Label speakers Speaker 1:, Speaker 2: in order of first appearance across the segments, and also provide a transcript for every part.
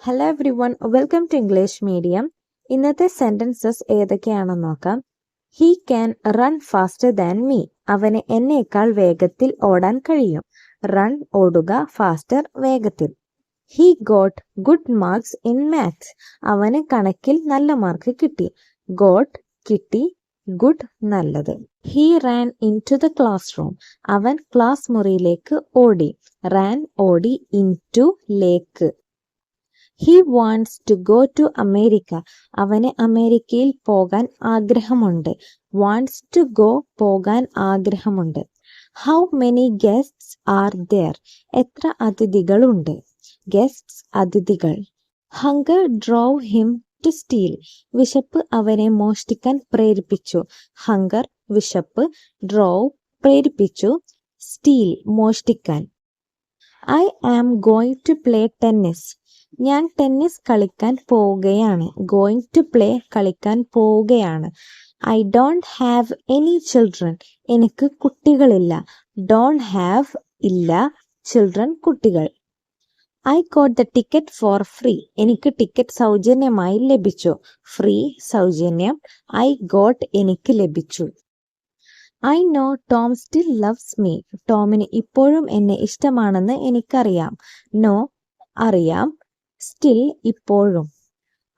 Speaker 1: Hello everyone, welcome to English medium. ഇന്നത്തെ sentences ഏതൊക്കെയാണെന്ന് നോക്കാം. He can run faster than me. അവന് എന്നേക്കാൾ വേഗത്തിൽ ഓടാൻ കഴിയും. റൺ ഓടുക, ഫാസ്റ്റർ വേഗത്തിൽ. He got good marks in maths. അവന് കണക്കിൽ നല്ല മാർക്ക് കിട്ടി. ഗോട്ട് കിട്ടി, ഗുഡ് നല്ലത്. He ran into the classroom. അവൻ ക്ലാസ് മുറിയിലേക്ക് ഓടി. റാൻ ഓടി, ഇൻ ടു ലേക്ക്. He wants to go to America. അവന് അമേരിക്കയിൽ പോകാൻ ആഗ്രഹമുണ്ട്. വാണ്ട്സ് ടു ഗോ പോകാൻ ആഗ്രഹമുണ്ട്. How many guests are there. എത്ര അതിഥികളുണ്ട്. ഗെസ്റ്റ്സ് അതിഥികൾ. Hunger drove him to steal. വിശപ്പ് അവനെ മോഷ്ടിക്കാൻ പ്രേരിപ്പിച്ചു. ഹങ്കർ വിശപ്പ്, ഡ്രോവ് പ്രേരിപ്പിച്ചു, സ്റ്റീൽ മോഷ്ടിക്കാൻ. I am going to play tennis. ഞാൻ ടെന്നീസ് കളിക്കാൻ പോവുകയാണ്. ഗോയിങ് ടു പ്ലേ കളിക്കാൻ പോവുകയാണ്. I don't have any children. എനിക്ക് കുട്ടികളില്ല. ഡോണ്ട് ഹാവ് ഇല്ല, ചിൽഡ്രൻ കുട്ടികൾ. I got the ticket for free. എനിക്ക് ടിക്കറ്റ് സൗജന്യമായി ലഭിച്ചു. ഫ്രീ സൗജന്യം, ഐ ഗോട്ട് എനിക്ക് ലഭിച്ചു. I know Tom still loves me. ടോമിന് ഇപ്പോഴും എന്നെ ഇഷ്ടമാണെന്ന് എനിക്കറിയാം. നോ അറിയാം, സ്റ്റിൽ ഇപ്പോഴും.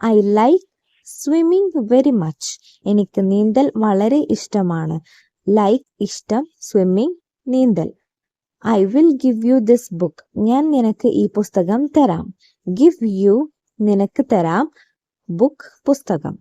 Speaker 1: I like swimming very much. എനിക്ക് നീന്തൽ വളരെ ഇഷ്ടമാണ്. ലൈക്ക് ഇഷ്ടം, സ്വിമ്മിങ് നീന്തൽ. I will give you this book. ഞാൻ നിനക്ക് ഈ പുസ്തകം തരാം. ഗിവ് യു നിനക്ക് തരാം, ബുക്ക് പുസ്തകം.